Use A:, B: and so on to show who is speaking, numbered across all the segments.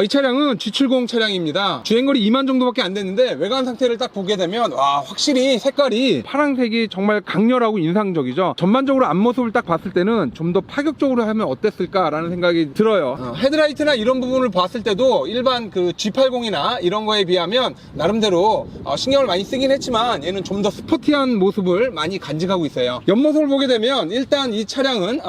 A: 이 차량은 G70 차량입니다. 주행거리 2만 정도밖에 안 됐는데 외관 상태를 딱 보게 되면 와, 확실히 색깔이 파란색이 정말 강렬하고 인상적이죠. 전반적으로 앞모습을 딱 봤을 때는 좀 더 파격적으로 하면 어땠을까라는 생각이 들어요. 헤드라이트나 이런 부분을 봤을 때도 일반 그 G80이나 이런 거에 비하면 나름대로 신경을 많이 쓰긴 했지만 얘는 좀 더 스포티한 모습을 많이 간직하고 있어요. 옆모습을 보게 되면 일단 이 차량은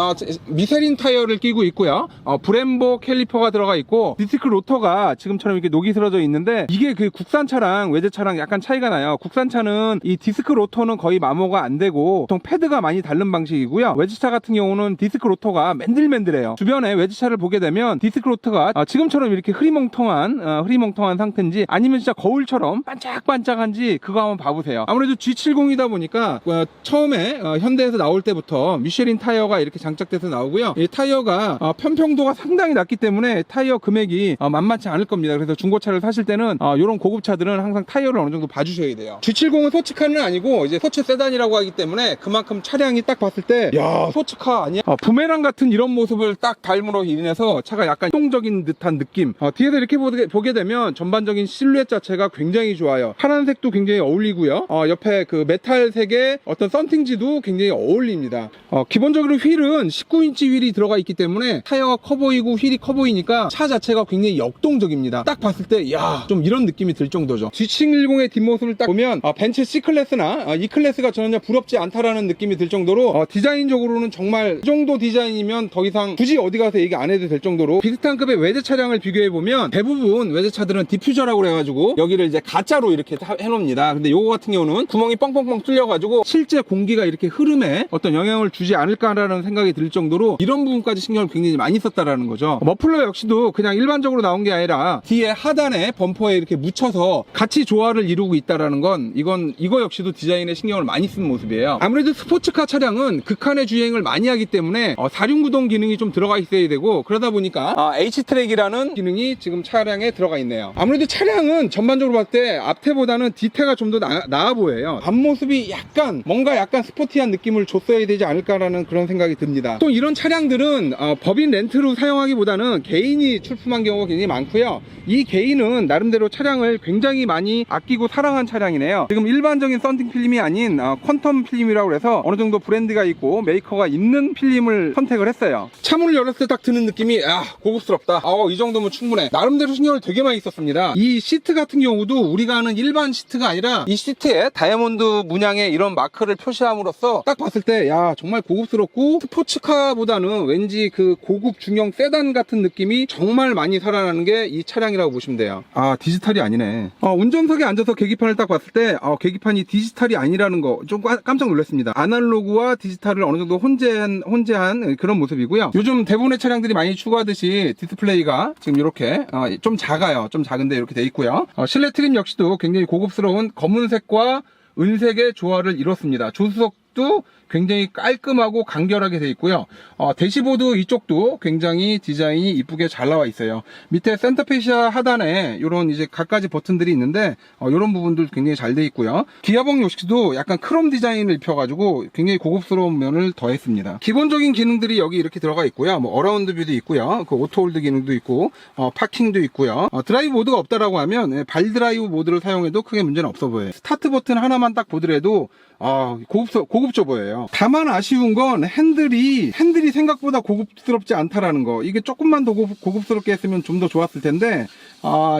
A: 미쉐린 타이어를 끼고 있고요. 브렘보 캘리퍼가 들어가 있고 디스크 로터가 지금처럼 이렇게 녹이 슬어져 있는데 이게 그 국산차랑 외제차랑 약간 차이가 나요. 국산차는 이 디스크 로터는 거의 마모가 안 되고 보통 패드가 많이 다른 방식이고요. 외제차 같은 경우는 디스크 로터가 맨들맨들해요. 주변에 외제차를 보게 되면 디스크 로터가 지금처럼 이렇게 흐리멍텅한 상태인지 아니면 진짜 거울처럼 반짝반짝한지 그거 한번 봐보세요. 아무래도 G70이다 보니까 처음에 현대에서 나올 때부터 미쉐린 타이어가 이렇게 장착돼서 나오고요. 이 타이어가 편평도가 상당히 낮기 때문에 타이어 금액이 만만치 않을 겁니다. 그래서 중고차를 사실 때는 이런 고급차들은 항상 타이어를 어느 정도 봐주셔야 돼요. G70은 스포츠카는 아니고 이제 스포츠 세단이라고 하기 때문에 그만큼 차량이 딱 봤을 때 야, 스포츠카 아니야? 부메랑 같은 이런 모습을 딱 닮으로 인해서 차가 약간 활동적인 듯한 느낌. 뒤에서 이렇게 보게 되면 전반적인 실루엣 자체가 굉장히 좋아요. 파란색도 굉장히 어울리고요. 옆에 그 메탈색의 어떤 썬팅지도 굉장히 어울립니다. 기본적으로 휠은 19인치 휠이 들어가 있기 때문에 타이어가 커 보이고 휠이 커 보이니까 차 자체가 굉장히 역동적입니다. 딱 봤을 때 야, 좀 이런 느낌이 들 정도죠. G710의 뒷모습을 딱 보면 벤츠 C클래스나 E클래스가 전혀 부럽지 않다라는 느낌이 들 정도로 디자인적으로는 정말 이 정도 디자인이면 더 이상 굳이 어디 가서 얘기 안 해도 될 정도로 비슷한 급의 외제 차량을 비교해보면 대부분 외제차들은 디퓨저라고 그래가지고 여기를 이제 가짜로 이렇게 해놓습니다. 근데 요거 같은 경우는 구멍이 뻥뻥뻥 뚫려가지고 실제 공기가 이렇게 흐름에 어떤 영향을 주지 않을까라는 생각이 들 정도로 이런 부분까지 신경을 굉장히 많이 썼다라는 거죠. 머플러 역시도 그냥 일반적으로 나온 게 아니라 뒤에 하단에 범퍼에 이렇게 묻혀서 같이 조화를 이루고 있다라는 건 이거 역시도 디자인에 신경을 많이 쓴 모습이에요. 아무래도 스포츠카 차량은 극한의 주행을 많이 하기 때문에 사륜구동 기능이 좀 들어가 있어야 되고 그러다 보니까 H트랙이라는 기능이 지금 차량에 들어가 있네요. 아무래도 차량은 전반적으로 봤을 때 앞태보다는 뒤태가 좀 더 나아 보여요. 앞모습이 뭔가 약간 스포티한 느낌을 줬어야 되지 않을까라는 그런 생각이 듭니다. 또 이런 차량들은 법인 렌트로 사용하기보다는 개인이 출품한 경우가 굉장히 많고요. 이 개인은 나름대로 차량을 굉장히 많이 아끼고 사랑한 차량이네요. 지금 일반적인 썬팅 필름이 아닌 퀀텀 필름이라고 해서 어느 정도 브랜드가 있고 메이커가 있는 필름을 선택을 했어요. 차문을 열었을 때 딱 드는 느낌이 고급스럽다. 이 정도면 충분해. 나름대로 신경을 되게 많이 썼습니다. 이 시트 같은 경우도 우리가 아는 일반 시트가 아니라 이 시트에 다이아몬드 문양의 이런 마크를 표시함으로써 딱 봤을 때 정말 고급스럽고 스포츠카보다는 왠지 그 고급 중형 세단 같은 느낌이 정말 많이 살아나는 게 이 차량이라고 보시면 돼요. 디지털이 아니네. 운전석에 앉아서 계기판을 딱 봤을 때 계기판이 디지털이 아니라는 거 좀 깜짝 놀랐습니다. 아날로그와 디지털을 어느 정도 혼재한 그런 모습이고요. 요즘 대부분의 차량들이 많이 추구하듯이 디스플레이가 지금 이렇게 좀 작아요. 좀 작은데 이렇게 돼 있고요. 실내 트림 역시도 굉장히 고급스러운 검은색과 은색의 조화를 이뤘습니다. 조수석도 굉장히 깔끔하고 간결하게 되어 있고요. 대시보드 이쪽도 굉장히 디자인이 이쁘게 잘 나와 있어요. 밑에 센터페시아 하단에 이런 이제 갖가지 버튼들이 있는데 이런 부분들 굉장히 잘 되어 있고요. 기아봉 역시도 약간 크롬 디자인을 입혀가지고 굉장히 고급스러운 면을 더했습니다. 기본적인 기능들이 여기 이렇게 들어가 있고요. 어라운드 뷰도 있고요. 그 오토홀드 기능도 있고 파킹도 있고요. 드라이브 모드가 없다라고 하면 발 드라이브 모드를 사용해도 크게 문제는 없어 보여요. 스타트 버튼 하나만 딱 보더라도 고급져 보여요. 다만 아쉬운 건 핸들이 생각보다 고급스럽지 않다라는 거. 이게 조금만 더 고급스럽게 했으면 좀 더 좋았을 텐데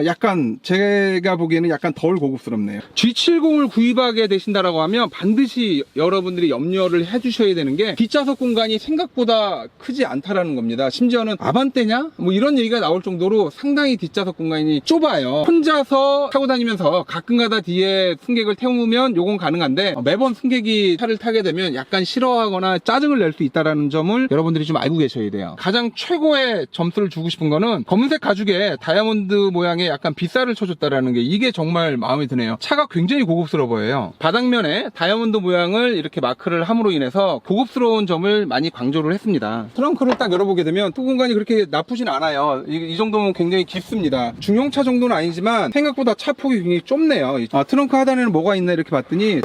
A: 약간 제가 보기에는 약간 덜 고급스럽네요. G70을 구입하게 되신다라고 하면 반드시 여러분들이 염려를 해주셔야 되는 게 뒷좌석 공간이 생각보다 크지 않다라는 겁니다. 심지어는 아반떼냐? 이런 얘기가 나올 정도로 상당히 뒷좌석 공간이 좁아요. 혼자서 타고 다니면서 가끔가다 뒤에 승객을 태우면 요건 가능한데 매번 승객이 차를 타게 되면 약간 싫어하거나 짜증을 낼 수 있다는 점을 여러분들이 좀 알고 계셔야 돼요. 가장 최고의 점수를 주고 싶은 거는 검은색 가죽에 다이아몬드 모양의 약간 빗살을 쳐줬다라는 게 이게 정말 마음에 드네요. 차가 굉장히 고급스러워 보여요. 바닥면에 다이아몬드 모양을 이렇게 마크를 함으로 인해서 고급스러운 점을 많이 강조를 했습니다. 트렁크를 딱 열어보게 되면 또 공간이 그렇게 나쁘진 않아요. 이 정도면 굉장히 깊습니다. 중형차 정도는 아니지만 생각보다 차 폭이 굉장히 좁네요. 트렁크 하단에는 뭐가 있나 이렇게 봤더니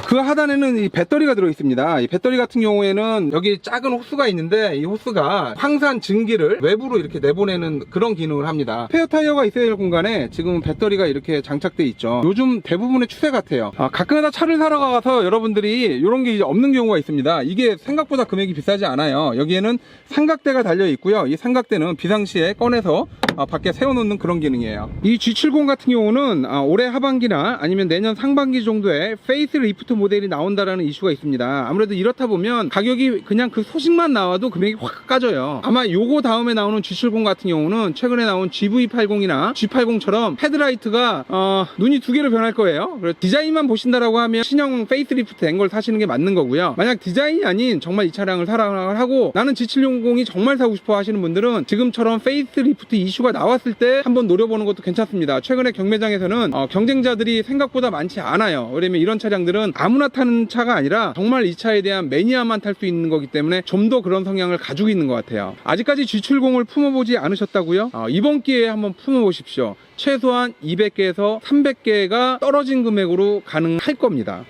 A: 그 하단에는 이 배터리가 들어있습니다. 이 배터리 같은 경우에는 여기 작은 호스가 있는데 이 호스가 황산 증기를 외부로 이렇게 내보내는 그런 기능을 합니다. 스페어 타이어가 있어야 될 공간에 지금 배터리가 이렇게 장착돼 있죠. 요즘 대부분의 추세 같아요. 가끔가다 차를 사러 가서 여러분들이 이런 게 이제 없는 경우가 있습니다. 이게 생각보다 금액이 비싸지 않아요. 여기에는 삼각대가 달려 있고요. 이 삼각대는 비상시에 꺼내서 밖에 세워놓는 그런 기능이에요. 이 G70 같은 경우는 올해 하반기나 아니면 내년 상반기 정도에 페이스 리프트 모델이 나온다라는 이슈가 있습니다. 아무래도 이렇다 보면 가격이 그냥 그 소식만 나와도 금액이 확 까져요. 아마 요거 다음에 나오는 G70 같은 경우는 최근에 나온 GV80이나 G80처럼 헤드라이트가 눈이 두 개로 변할 거예요. 그래서 디자인만 보신다라고 하면 신형 페이스 리프트 된 걸 사시는 게 맞는 거고요. 만약 디자인이 아닌 정말 이 차량을 사랑을 하고 나는 G760이 정말 사고 싶어 하시는 분들은 지금처럼 페이스 리프트 이슈가 나왔을 때 한번 노려보는 것도 괜찮습니다. 최근에 경매장에서는 경쟁자들이 생각보다 많지 않아요. 왜냐면 이런 차량들은 아무나 타는 차가 아니라 정말 이 차에 대한 매니아만 탈 수 있는 거기 때문에 좀 더 그런 성향을 가지고 있는 것 같아요. 아직까지 G70을 품어보지 않으셨다고요? 이번 기회에 한번 품어보십시오. 최소한 200개에서 300개가 떨어진 금액으로 가능할 겁니다.